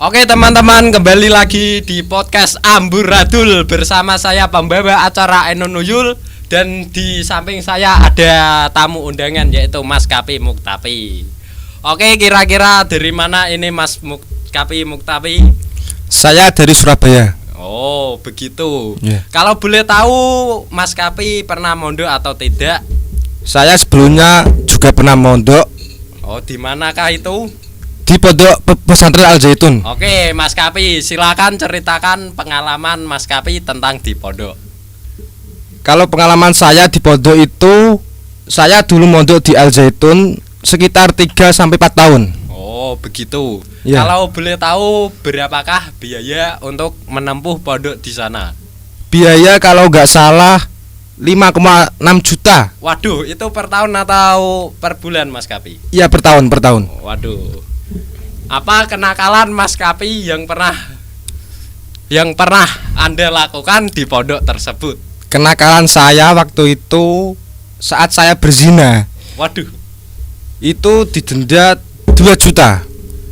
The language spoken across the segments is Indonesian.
Oke teman-teman, kembali lagi di podcast Amburadul bersama saya pembawa acara Eno Nuyul. Dan di samping saya ada tamu undangan yaitu Mas Kapi Muktapi. Oke, kira-kira dari mana ini Mas Kapi Muktapi? Saya dari Surabaya. Oh begitu. Yeah. Kalau boleh tahu Mas Kapi pernah mondok atau tidak? Saya sebelumnya juga pernah mondok. Oh, di manakah itu? Di Pondok Pesantren Al Zaitun. Oke, Mas Kapi, silakan ceritakan pengalaman Mas Kapi tentang di pondok. Kalau pengalaman saya di pondok itu, saya dulu mondok di Al Zaitun sekitar 3 sampai 4 tahun. Oh, begitu. Ya. Kalau boleh tahu berapakah biaya untuk menempuh pondok di sana? Biaya kalau nggak salah 5,6 juta. Waduh, itu per tahun atau per bulan Mas Kapi? Iya, per tahun. Waduh. Apa kenakalan Mas Kapi yang pernah Anda lakukan di pondok tersebut? Kenakalan saya waktu itu saat saya berzina. Waduh. Itu didenda 2 juta.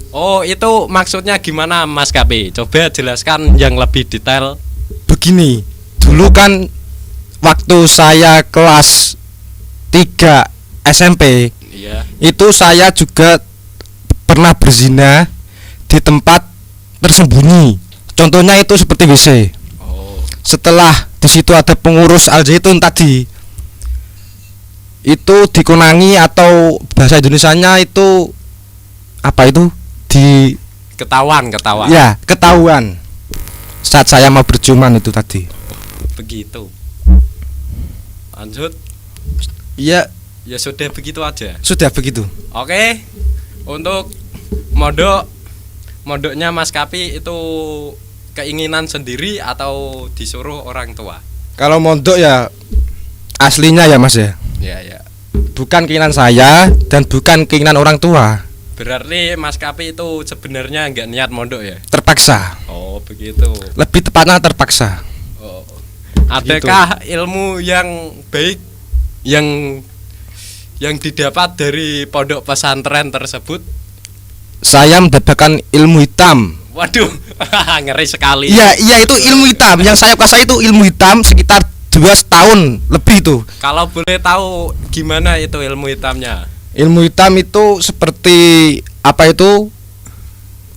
Oh, itu maksudnya gimana Mas Kapi? Coba jelaskan yang lebih detail. Begini, dulu kan waktu saya kelas 3 SMP, Iya. itu saya juga pernah berzina di tempat tersembunyi. Contohnya itu seperti WC. Oh. Setelah di situ ada pengurus Al Zaitun tadi, itu dikonangi atau bahasa Indonesianya itu apa itu? Ketahuan. Ya, ketahuan. Saat saya mau berciuman itu tadi. Begitu. Lanjut. Iya, Ya sudah begitu aja. sudah begitu. Oke. Untuk mondoknya Mas Kapi itu keinginan sendiri atau disuruh orang tua? Kalau mondok ya aslinya ya Mas ya. Ya. Bukan keinginan saya dan bukan keinginan orang tua. Berarti Mas Kapi itu sebenarnya enggak niat mondok ya? Terpaksa. Oh, begitu. Lebih tepatnya terpaksa. Oh. Adakah ilmu yang baik yang didapat dari pondok pesantren tersebut? Saya mendapatkan ilmu hitam. Waduh, ngeri sekali. Iya itu ilmu hitam. Yang saya kuasai itu ilmu hitam sekitar 2 tahun lebih itu. Kalau boleh tahu gimana itu ilmu hitamnya? Ilmu hitam itu seperti apa itu?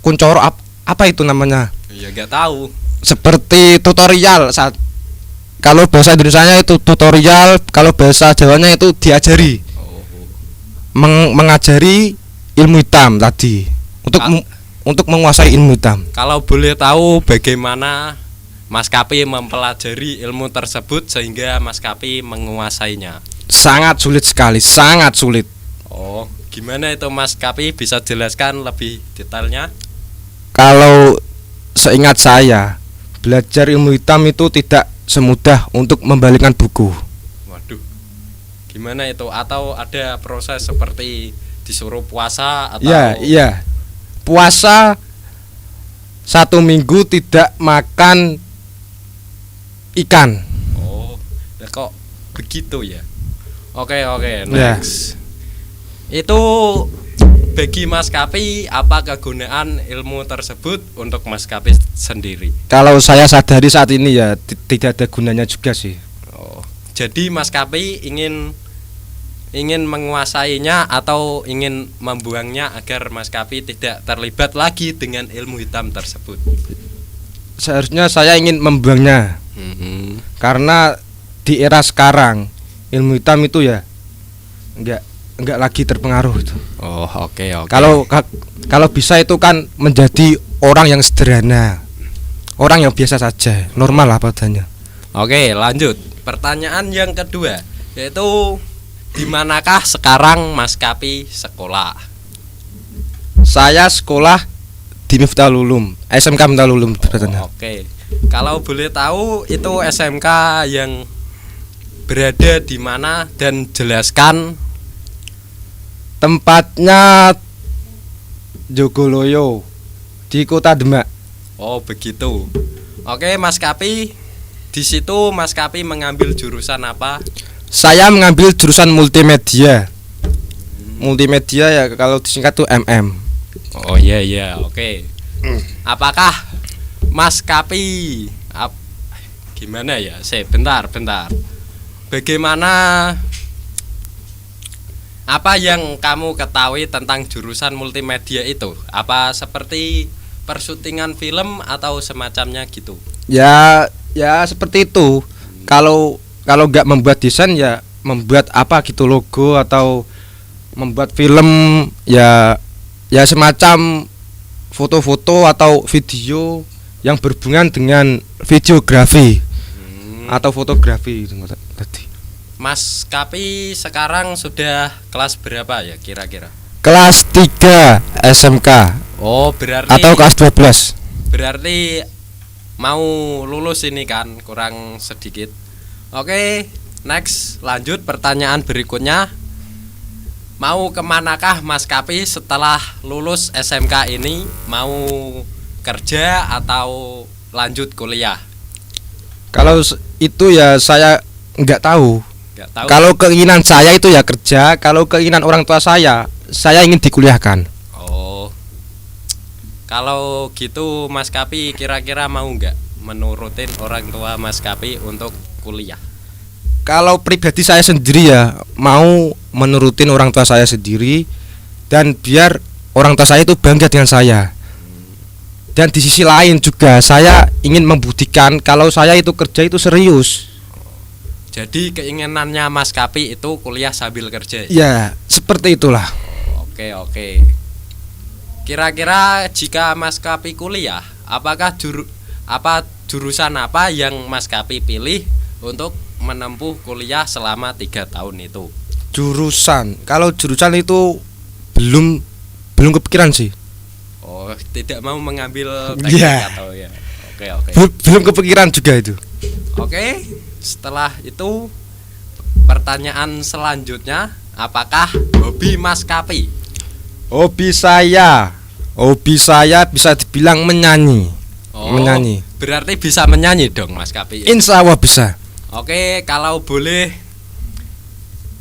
Kuncoro apa itu namanya? Ya nggak tahu. Seperti tutorial saat kalau bahasa Indonesianya itu tutorial, kalau bahasa Jawanya itu diajari. Oh. Mengajari ilmu hitam tadi untuk menguasai ilmu hitam. Kalau boleh tahu bagaimana Mas Kapi mempelajari ilmu tersebut sehingga Mas Kapi menguasainya? Sangat sulit sekali, sangat sulit. Oh, gimana itu Mas Kapi, bisa jelaskan lebih detailnya? Kalau seingat saya, belajar ilmu hitam itu tidak semudah untuk membalikkan buku. Waduh. Gimana itu? Atau ada proses seperti disuruh puasa atau? Iya. Puasa 1 minggu tidak makan ikan. Oh, ya kok begitu ya? Oke, Ya. next. Itu bagi Mas Kapi, apa kegunaan ilmu tersebut untuk Mas Kapi sendiri? Kalau saya sadari saat ini ya tidak ada gunanya juga sih. Oh, jadi Mas Kapi ingin menguasainya atau ingin membuangnya agar Mas Kapi tidak terlibat lagi dengan ilmu hitam tersebut? Seharusnya saya ingin membuangnya. Karena di era sekarang ilmu hitam itu ya enggak lagi terpengaruh itu. Oh, oke. Kalau bisa itu kan menjadi orang yang sederhana. Orang yang biasa saja, normal lah padanya. Oke, lanjut. Pertanyaan yang kedua, yaitu di manakah sekarang Mas Kapi sekolah? Saya sekolah di Miftahul Ulum, SMK Miftahul Ulum. Oke. Kalau boleh tahu itu SMK yang berada di mana dan jelaskan. Tempatnya Jogoloyo di Kota Demak. Oh, begitu. Oke, Mas Kapi, di situ Mas Kapi mengambil jurusan apa? Saya mengambil jurusan multimedia. Multimedia ya kalau disingkat tuh MM. Oh iya, oke. Apakah Mas Kapi gimana ya? Bentar. Bagaimana apa yang kamu ketahui tentang jurusan multimedia itu? Apa seperti persyutingan film atau semacamnya gitu? Ya seperti itu. Kalau nggak membuat desain ya membuat apa gitu, logo atau membuat film ya semacam foto-foto atau video yang berhubungan dengan videografi atau fotografi gitu tadi. Mas Kapi sekarang sudah kelas berapa ya kira-kira? Kelas 3 SMK. Oh, berarti atau kelas 12. Berarti mau lulus ini kan, kurang sedikit. Oke, next, lanjut pertanyaan berikutnya. Mau kemanakah Mas Kapi setelah lulus SMK ini? Mau kerja atau lanjut kuliah? Kalau itu ya saya nggak tahu. Kalau keinginan saya itu ya kerja. Kalau keinginan orang tua saya ingin dikuliahkan. Oh, kalau gitu Mas Kapi kira-kira mau nggak menurutin orang tua Mas Kapi untuk kuliah? Kalau pribadi saya sendiri ya mau menurutin orang tua saya sendiri, dan biar orang tua saya itu bangga dengan saya. Dan di sisi lain juga saya ingin membuktikan kalau saya itu kerja itu serius. Jadi keinginannya Mas Kapi itu kuliah sambil kerja? Ya, seperti itulah. Oke. Kira-kira jika Mas Kapi kuliah, apakah jurusan apa yang Mas Kapi pilih untuk menempuh kuliah selama 3 tahun itu? Jurusan, kalau jurusan itu belum kepikiran sih. Oh, tidak mau mengambil teknik atau ya? Oke. Belum kepikiran juga itu. Oke, setelah itu pertanyaan selanjutnya, apakah hobi Mas Kapi? Hobi saya bisa dibilang menyanyi. Menyanyi. Berarti bisa menyanyi dong Mas Kapi? Insya Allah bisa. Oke, kalau boleh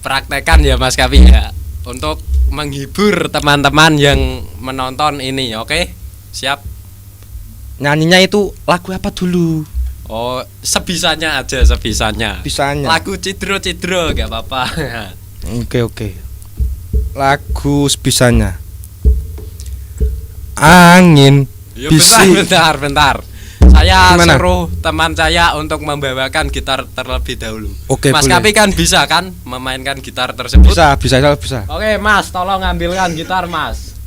praktekan ya Mas Kapi ya, untuk menghibur teman-teman yang menonton ini. Oke, siap. Nyanyinya itu lagu apa dulu? Oh, sebisanya aja. Bisanya. Lagu cidro gak apa-apa. Oke. Lagu sebisanya. Angin bising. Bentar. Saya Gimana? suruh teman saya untuk membawakan gitar terlebih dahulu. Oke, Mas boleh. Kapi kan bisa kan memainkan gitar tersebut? Bisa. Oke, Mas, tolong ambilkan gitar, Mas.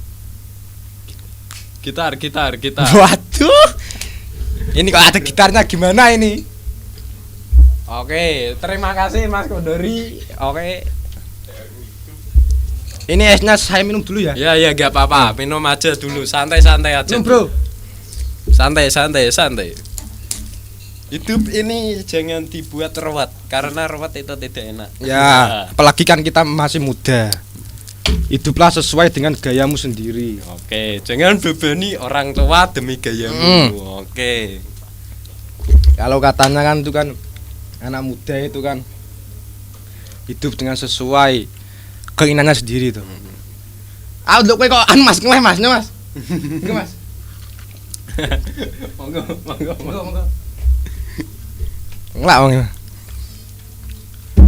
Gitar. Waduh. Ini kok ada gitarnya gimana ini? Oke, terima kasih Mas Kondori. Oke. Ini esnya saya minum dulu ya. Ya, gak apa-apa. Minum aja dulu, santai aja. Minum, Bro. Santai. Hidup ini jangan dibuat ruwet, karena ruwet itu tidak enak. Ya, apalagi kan kita masih muda. Hiduplah sesuai dengan gayamu sendiri. Oke, jangan bebani orang tua demi gayamu. Oke. Kalau katanya kan itu kan anak muda itu kan hidup dengan sesuai keinginannya sendiri tuh. Ah, untuk kowe kok Mas. Monggo. Enggak, Bang.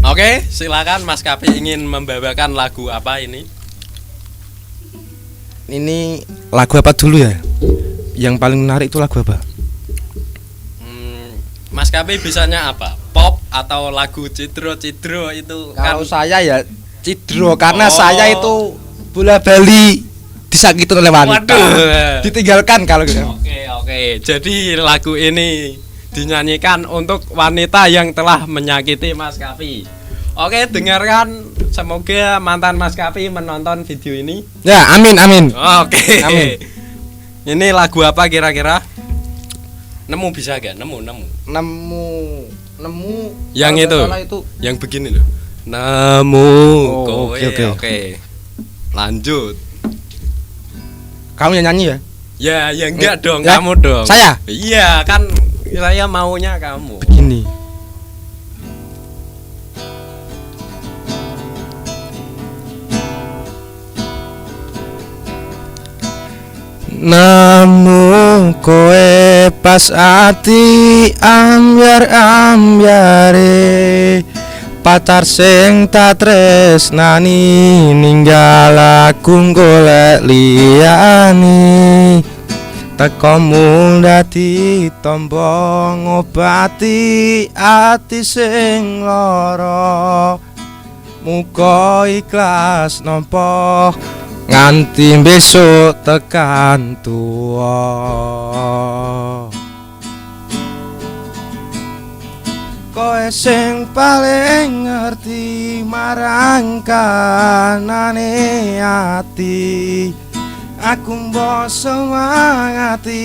Oke, silakan Mas Kapi ingin membawakan lagu apa ini? Ini lagu apa dulu ya? Yang paling menarik itu lagu apa? Mas Kapi bisanya apa? Pop atau lagu cidro itu? Kalau kan saya ya cidro, karena saya itu bola Bali disakitin oleh wanita. Waduh. Ditinggalkan kalau gitu. Oke. Jadi lagu ini dinyanyikan untuk wanita yang telah menyakiti Mas Kapi. Oke, dengarkan. Semoga mantan Mas Kapi menonton video ini. Ya, amin. Oke. Amin. Ini lagu apa kira-kira? Nemu bisa gak? Nemu. Nemu Yang itu. Yang begini loh. Nemu. Oh, oke. Lanjut. Kamu yang nyanyi ya? Ya enggak dong, Ya? kamu dong. Saya? Iya, kan saya maunya kamu. Begini. Nemu koe pas ati ambyar-ambyare pacar sing tak tresnani ninggal aku golek liyane teko mung dadi tombo ngobati ati sing lara muga ikhlas nampa nganti besok tekan tuwa. Koe sing paling ngerti marang kanane ati. Aku mbok semangati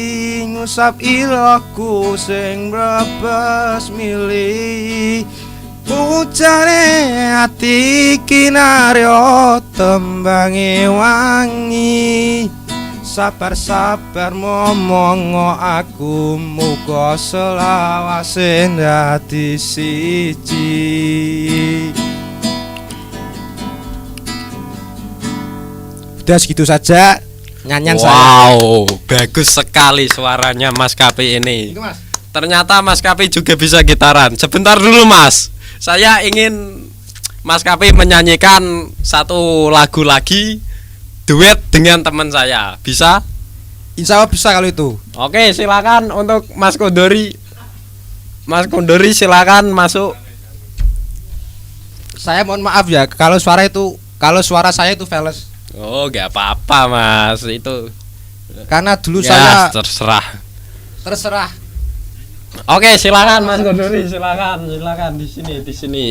ngusap iloku sing mrebes milih. Ucane ati kinaryo tembange wangi sabar-sabar momongo aku muga selawase dadi siji. Udah segitu saja nyanyian saya. Wow, bagus sekali suaranya Mas Kapi ini. Itu, Mas. Ternyata Mas Kapi juga bisa gitaran. Sebentar dulu Mas, saya ingin Mas Kapi menyanyikan satu lagu lagi duet dengan teman saya. Bisa? Insya Allah bisa kalau itu. Oke, silakan untuk Mas Kondori. Mas Kondori silakan masuk. Saya mohon maaf ya kalau suara saya itu fals. Oh, nggak apa-apa Mas, itu. Karena dulu Ya, saya terserah. Oke, silakan Mas Kondori, silakan di sini.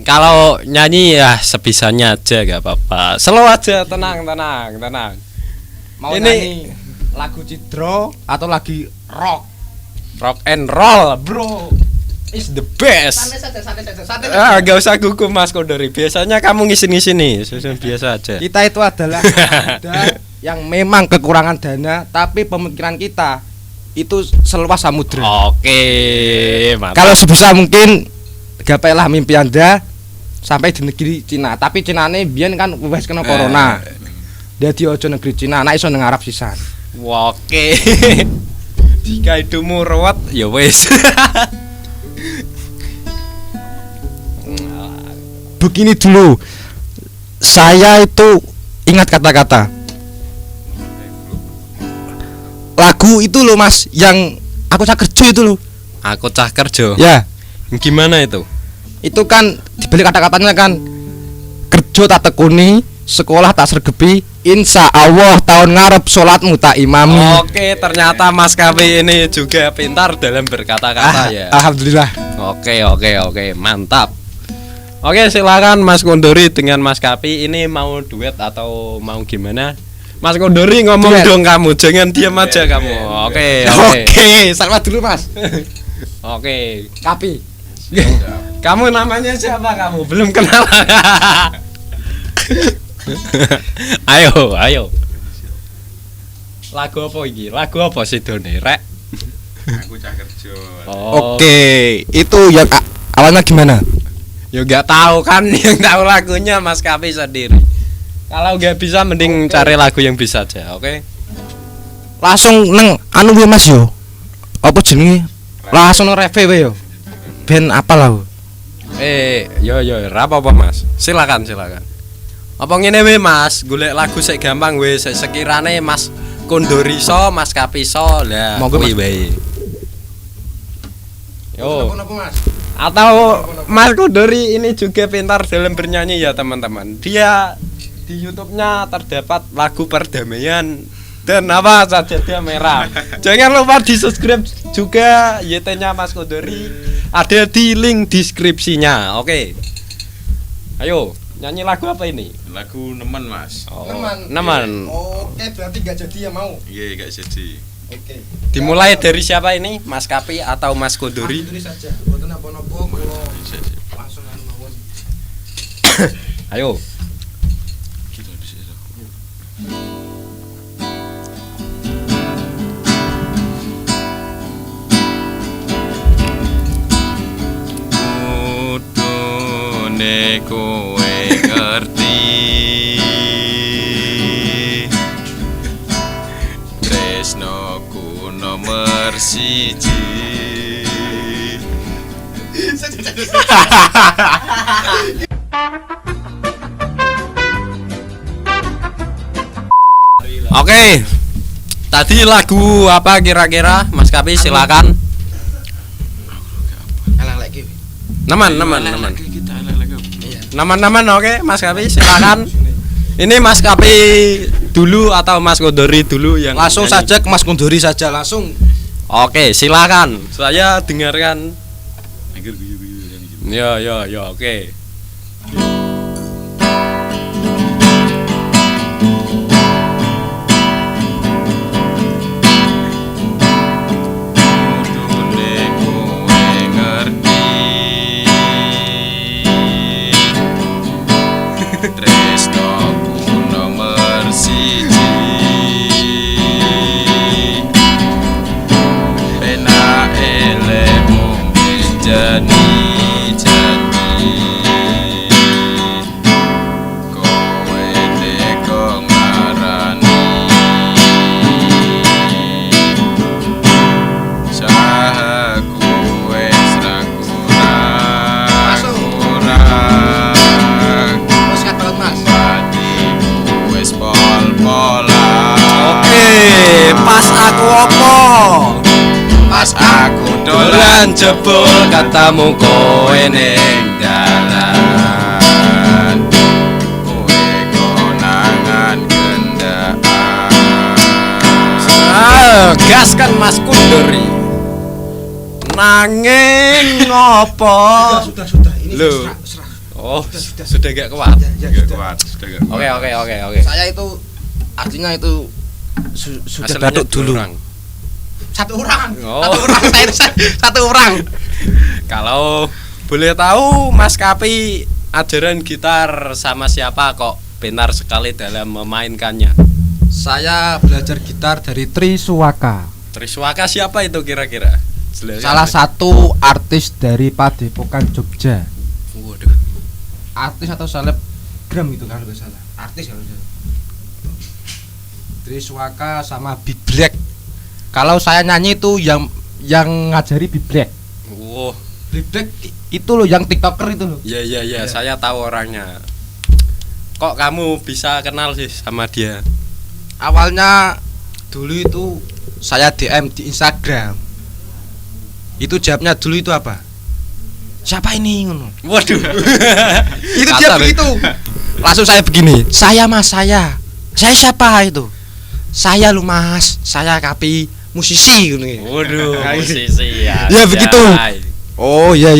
Kalau nyanyi ya sebisanya aja, nggak apa-apa. Slow aja, tenang. mau Ini- nyanyi lagu Cidro atau lagi rock. Rock and roll, bro, is the best. Santai. Gak usah gugup Mas Kondori. Biasanya kamu ngisi nih, susun biasa aja. Kita itu adalah ada yang memang kekurangan dana, tapi pemikiran kita itu seluas samudra. Oke, mantap. Kalau sebisa mungkin gapailah mimpi Anda sampai di negeri Cina. Tapi Cinane biyen kan wis kena corona. Dadi ojo negeri Cina, anak iso nang Arab sisan. Oke. Jika hidupmu ruwet, ya wes. Begini dulu. Saya itu ingat kata-kata. Lagu itu loh Mas, yang aku cak kerja itu loh. Aku cah kerja. Ya, Gimana itu? itu kan dibalik kata-katanya kan kerja tak tekuni, sekolah tak sergepi, insya Allah tahun ngarep sholatmu tak imami. Oke, ternyata Mas Kapi ini juga pintar dalam berkata-kata ya. Alhamdulillah. Oke, mantap. Oke, silakan Mas Kondori dengan Mas Kapi ini mau duet atau mau gimana? Mas Kondori ngomong Duet. dong kamu, jangan diam aja kamu. Oke. Oke, salam dulu Mas. Oke. Kapi. Kamu namanya siapa kamu? Belum kenal. Ayo. Lagu apa iki? Lagu apa sih Done? Rek. Aku cah kerja. Oh. Oke, itu yang awalnya gimana? Ya nggak tahu kan, yang tahu lagunya Mas Kapi sendiri. Kalau nggak bisa mending cari lagu yang bisa aja, oke? Langsung neng anu ya Mas yo. Apa jenenge? Langsung nang reve we yo. Ben apa lah? Yo, apa Mas? Silakan. Apa ngene we Mas, golek lagu sik gampang we, sik sekirane Mas Kondori so, Mas Kapi so, lah Monggo, kuwi Mas. wae. Yo. Napa Mas? Atau Mas Kondori ini juga pintar dalam bernyanyi ya teman-teman. Dia di YouTube-nya terdapat lagu perdamaian dan apa saja dia merah. Jangan lupa di subscribe juga YT-nya Mas Kondori, ada di link deskripsinya. Oke. Ayo, nyanyi lagu apa ini? Lagu nemen Mas. Oh, Nemen. Oke, berarti enggak jadi ya mau. Iya gak jadi. Oke. Dimulai dari siapa ini? Mas Kapi atau Mas Kondori? Tulis saja. Mboten napa-napa kula Bisa sih. langsung anu mawon. Ayo. Kita bisa. Kudune kowe ngerti Tresnoku nomor siji. Oke. Tadi lagu apa kira-kira Mas Kapi silakan. Naman. Naman oke Mas Kapi silakan. Ini Mas Kapi dulu atau Mas Kondori dulu yang Langsung nyanyi? saja ke Mas Kondori saja langsung. Oke, silakan. Saya dengarkan. Akhir guyu-guyu kan gitu. Ya, oke. Kudune kowe ngerti. Tresnoku nomor siji. Penak elemu janji-janji. Kowe teko ngarani. Sahaku wis ra kurang. Mas banget Mas. Patiku wis pol-polan. Oke, pas aku opo? Pas aku dolan jebul katamu kowe ning dalan. Kowe konangan gendaan. Gaskan Mas Kondori. Nanging ngopo? Sudah. Ini Loh. serah. Oh, sudah gak kuat. Ya, Gak sudah. kuat, sudah gak kuat. Oke. Saya itu artinya itu sudah Hasilnya datuk dulu. kurang. Satu orang. Oh. Satu orang. Kalau boleh tahu Mas Kapi ajaran gitar sama siapa kok pintar sekali dalam memainkannya? Saya belajar gitar dari Triswaka, Triswaka siapa itu kira-kira? Jelaskan. salah satu artis dari Padepokan Jogja. Waduh. Artis atau selebgram itu kalau nggak salah. Artis kalau nggak salah. Triswaka sama Big Black. Kalau saya nyanyi itu yang ngajari Big Black. Wow. Big Black itu loh yang TikToker itu loh. Ya, saya tahu orangnya. Kok kamu bisa kenal sih sama dia? Awalnya dulu itu saya DM di Instagram. Itu jawabnya dulu itu apa? Siapa ini ngono? Waduh. Itu dia Kasar, begitu. Langsung saya begini, saya Mas saya. Saya siapa itu? Saya lu Mas, saya Kapi, musisi ngono. Waduh, musisi ya. Ya, begitu. Oh ya.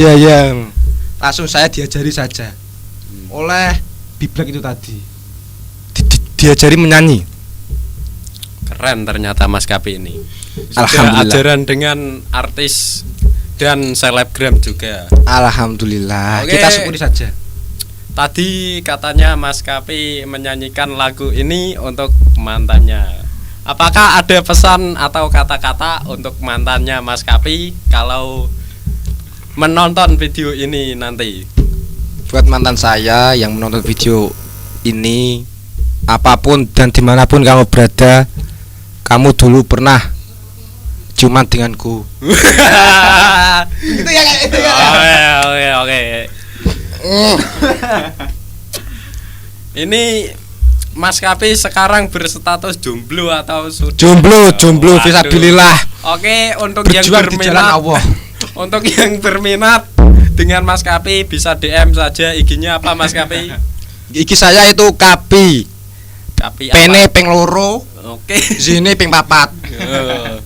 Langsung saya diajari saja oleh Big Black itu tadi. Diajari menyanyi. Keren ternyata Mas Kapi ini. Sudah Alhamdulillah. ajaran dengan artis dan selebgram juga. Alhamdulillah. Oke. Kita syukuri saja. Tadi katanya Mas Kapi menyanyikan lagu ini untuk mantannya. Apakah ada pesan atau kata-kata untuk mantannya Mas Kapi kalau menonton video ini nanti? Buat mantan saya yang menonton video ini, apapun dan dimanapun kamu berada, kamu dulu pernah ciuman denganku. Itu ya. Oke. Ini Mas Kapi sekarang berstatus jomblo atau sudah? Jomblo, Waduh. fisabilillah. Oke, untuk Berjuang yang di jalan berminat, Allah. untuk yang berminat dengan Mas Kapi bisa DM saja IG-nya apa Mas Kapi? Iki saya itu Kapi. Kapi apa? Pene ping loro, Oke. zine ping papat. Eh,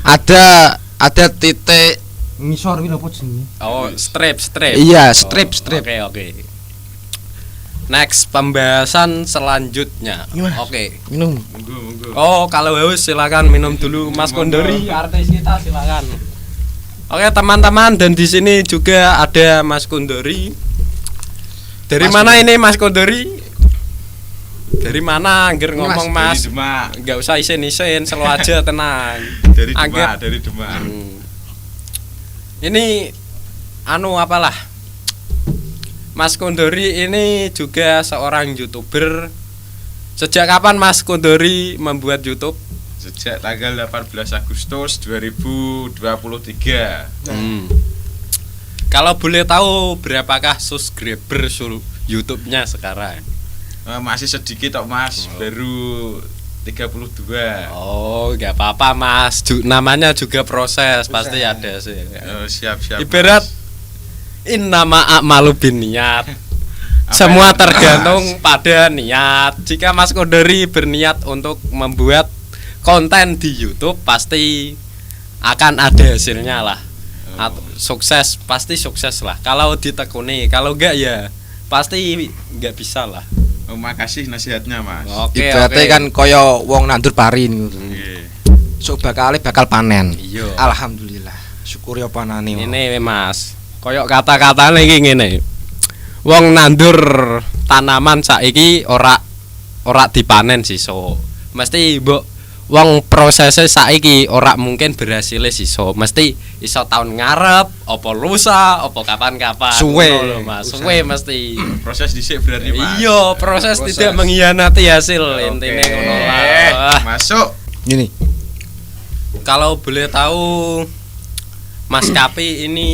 Ada titik. Ngisor ini apa jenenge? Oh, strip. Iya, strip. Oke. Next pembahasan selanjutnya. Gimana? Oke. Minum. Monggo. Oh, kalau haus silakan minum dulu Mas Kondori, artis kita silakan. Oke, teman-teman, dan di sini juga ada Mas Kondori. Dari Mas mana ini Mas Kondori? Dari mana? Angger ngomong Dari Mas. Demak. Enggak usah isin-isin, selalu aja tenang. Dari Angger- Demak. Ini anu apalah? Mas Kondori ini juga seorang YouTuber. Sejak kapan Mas Kondori membuat YouTube? Sejak tanggal 18 Agustus 2023. Kalau boleh tahu berapakah subscriber YouTube-nya sekarang? Masih sedikit kok Mas, baru 32. Oh, nggak apa-apa Mas. Namanya juga proses, pasti ada sih. Oh, siap. Ibarat Mas. innama a'malu binniyat. Semua tergantung pada niat. Jika Mas Kondori berniat untuk membuat konten di YouTube, pasti akan ada hasilnya lah. Sukses, pasti sukses lah. Kalau ditekuni, kalau enggak ya pasti enggak bisa lah. Oh, makasih nasihatnya Mas. Oke, Ibaratnya kan koyo wong nandur pari niku. Nggih. Sok bakal panen. Iya. Alhamdulillah. Syukuri apa nani. Ini Mas, koyok kata-katane iki ngene. Wong nandur tanaman saiki ora dipanen siso. Mesti mbok wong prosesnya saiki ora mungkin berhasil siso. Mesti iso tahun ngarep, apa lusa, apa kapan-kapan. Suwe. Ngono lho, Mas. Suwe mesti. Proses dhisik berarti Mas. Iya, proses tidak mengkhianati hasil. Intine ngono lah. Masuk. Gini. Kalau boleh tahu Mas Kapi ini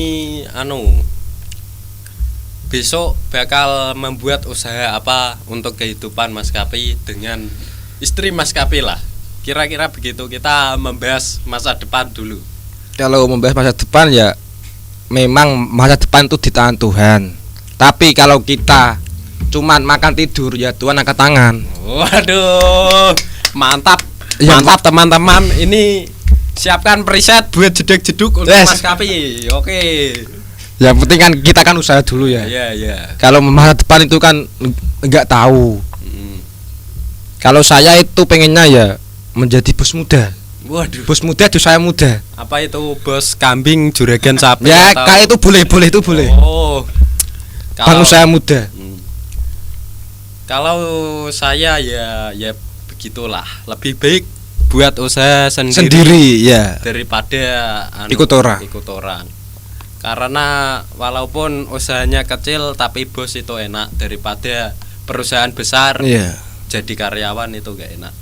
besok bakal membuat usaha apa untuk kehidupan Mas Kapi dengan istri Mas Kapi lah. Kira-kira begitu, kita membahas masa depan dulu. Kalau membahas masa depan ya memang masa depan itu di tangan Tuhan. Tapi kalau kita cuman makan tidur ya Tuhan angkat tangan. Waduh, mantap. Ya, Mantap teman-teman. Ini siapkan preset buat jeduk-jeduk untuk Yes. Mas Kapi. Oke. Yang penting kan kita kan usaha dulu ya. Iya. Kalau masa depan itu kan enggak tahu. Kalau saya itu pengennya ya menjadi bos muda. Waduh. Bos muda itu saya muda. Apa itu bos kambing, juragan sapi? Ya atau- kayak itu boleh itu boleh. Oh. Bang usaha muda. Kalau saya ya begitulah. Lebih baik buat usaha Sendiri ya. daripada Ikut orang. Karena walaupun usahanya kecil tapi bos itu enak daripada perusahaan besar. Iya. Jadi karyawan itu gak enak.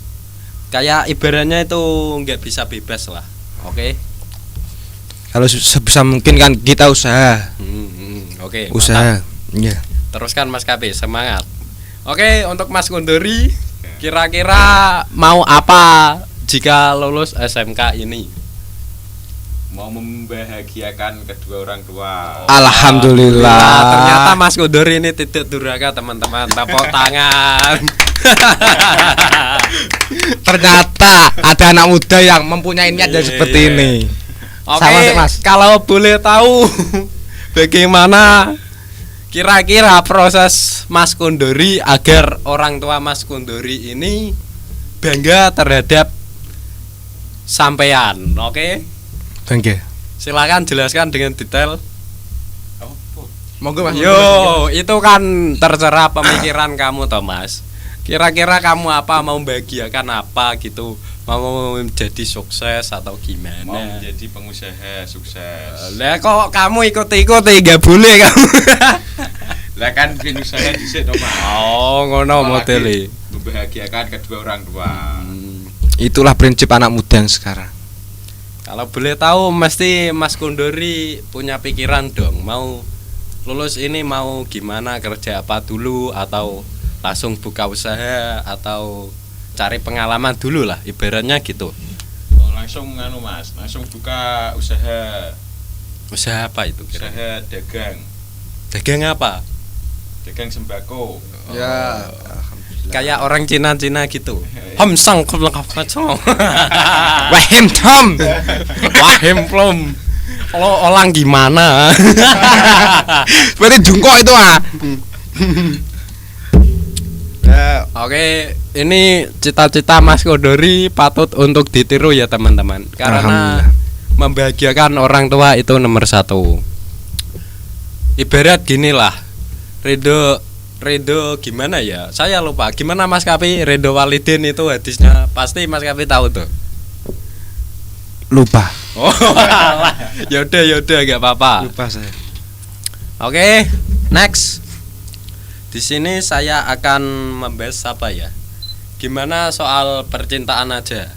Kayak ibaratnya itu nggak bisa bebas lah. Oke. Kalau sebisa mungkin kan kita usaha. Oke. Usaha. Iya. Teruskan Mas Kapi, semangat. Oke, untuk Mas Kondori, kira-kira mau apa jika lulus SMK ini? Mau membahagiakan kedua orang tua. Alhamdulillah. Ternyata Mas Kondori ini tidak durhaka, teman-teman. Tepuk tangan. Ternyata ada anak muda yang mempunyai niat Iya, seperti iya. ini. Oke, Sama sih, Mas. kalau boleh tahu bagaimana kira-kira proses Mas Kondori agar orang tua Mas Kondori ini bangga terhadap sampean, oke? Bangga. Silakan jelaskan dengan detail. Monggo Mas. Yo, itu kan terserah pemikiran kamu toh Mas. Kira-kira kamu apa, mau membahagiakan apa gitu? Mau menjadi sukses atau gimana? Mau menjadi pengusaha sukses. Lah kok kamu ikut-ikut nggak boleh kamu? Lah kan bikin usaha dhisik to, Mas. Oh, ngono Apalagi modele. membahagiakan kedua orang tua. Itulah prinsip anak muda yang sekarang. Kalau boleh tahu mesti Mas Kondori punya pikiran dong, mau lulus ini mau gimana, kerja apa dulu atau langsung buka usaha atau cari pengalaman dulu lah, ibaratnya gitu. Oh, langsung nganu Mas, langsung buka usaha. Usaha apa itu kira? Usaha dagang. Dagang apa? Dagang sembako. Ya. Kayak orang Cina-Cina gitu. Hamsang kulakapacong. Wahim Tom. Wahim plom. Kalau orang gimana? Seperti jungkok itu ah. Oke, ini cita-cita Mas Kondori patut untuk ditiru ya teman-teman. Karena Alhamdulillah. membahagiakan orang tua itu nomor satu. Ibarat gini lah, Ridho gimana ya? Saya lupa. Gimana Mas Kapi? Ridho walidin itu hadisnya pasti Mas Kapi tahu tuh. Lupa. Oh, alah. Yaudah gak apa-apa. Lupa saya. Oke, next. Di sini saya akan membahas apa ya? Gimana soal percintaan aja.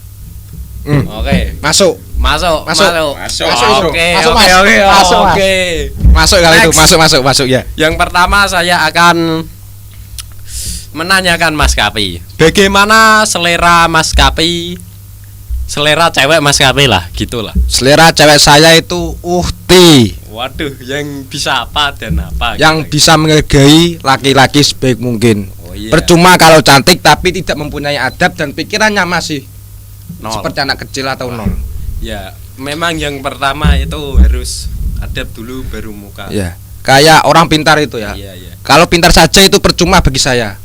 Oke. Masuk. Masuk. Masuk. Oke. Masuk, Oke. Mas. Oke. Masuk, Mas. Oke. Masuk kalau itu, Next. masuk ya. Yang pertama saya akan menanyakan Mas Kapi, bagaimana selera Mas Kapi, selera cewek Mas Kapi lah, gitulah. Selera cewek saya itu uhti, Waduh, yang bisa apa dan apa? yang gitu. bisa menghargai laki-laki sebaik mungkin. Oh, iya. Percuma kalau cantik tapi tidak mempunyai adab dan pikirannya masih Nol. seperti anak kecil atau nol. Ya, memang yang pertama itu harus adab dulu baru muka. Ya, kayak orang pintar itu ya. Iya, iya. Kalau pintar saja itu percuma bagi saya.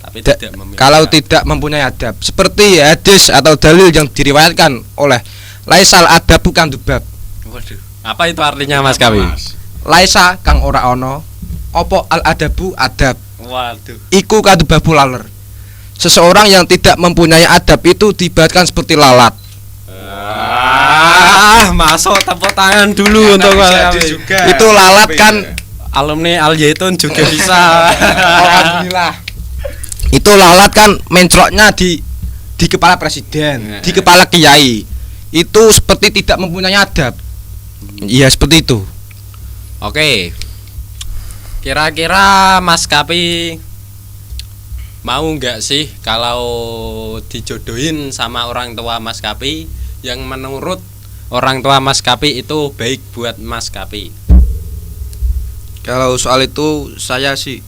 Tapi Da- tidak memiliki. kalau tidak mempunyai adab, seperti hadis atau dalil yang diriwayatkan oleh laisal adab bukan dubab. Waduh, apa itu artinya Mas Kapi? Laisa kang ora ono, opo al adabu adab. Waduh. Iku kadubabu laler. Seseorang yang tidak mempunyai adab itu diibaratkan seperti lalat. Masuk tepuk tangan dulu untuk Mas Kapi. Itu lalat kan. Alumni Al Zaitun juga bisa. Alhamdulillah. Itu lalat kan mencroknya di kepala presiden, di kepala kiai. Itu seperti tidak mempunyai adab. Iya seperti itu. Oke. Kira-kira Mas Kapi mau nggak sih kalau dijodohin sama orang tua Mas Kapi yang menurut orang tua Mas Kapi itu baik buat Mas Kapi? Kalau soal itu saya sih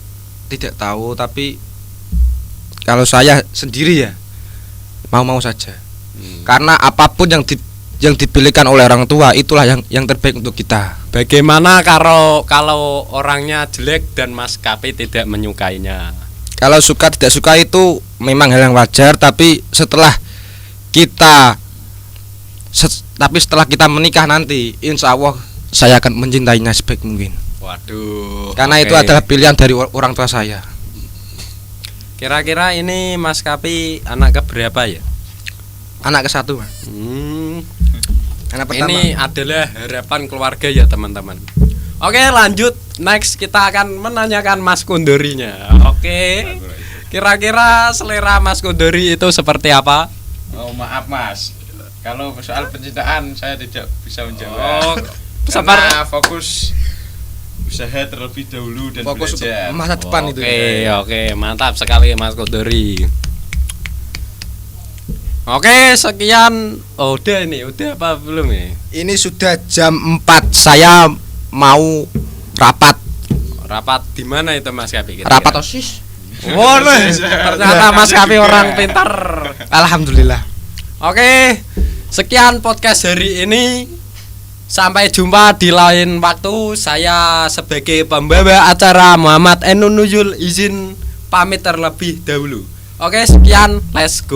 tidak tahu, tapi kalau saya sendiri ya mau-mau saja. Karena apapun yang dipilihkan oleh orang tua itulah yang terbaik untuk kita. Bagaimana kalau orangnya jelek dan Mas Kapi tidak menyukainya? Kalau suka tidak suka itu memang hal yang wajar, tapi setelah kita menikah nanti, insya Allah saya akan mencintainya sebaik mungkin. Waduh. Karena itu oke. adalah pilihan dari orang tua saya. Kira-kira ini Mas Kapi anak keberapa ya? Anak ke-1, Mas. Anak pertama. Ini adalah harapan keluarga ya teman-teman. Oke, lanjut. Next kita akan menanyakan Mas Kondorinya. Oke. Kira-kira selera Mas Kondori itu seperti apa? Oh maaf Mas, kalau soal pencintaan saya tidak bisa Oh, menjawab. Karena fokus usaha terlebih dahulu dan Fokus untuk belajar. masa depan itu. Oke, mantap sekali Mas Kondori. Oke, sekian. Oh, udah apa belum ya? Ini sudah jam 4. Saya mau rapat. Rapat di mana itu Mas Kapi? Rapat OSIS. Waduh, ternyata Mas Kapi orang pintar. Alhamdulillah. Oke, sekian podcast hari ini. Sampai jumpa di lain waktu. Saya sebagai pembawa acara Muhammad Enun Nujul izin pamit terlebih dahulu. Oke, sekian, let's go.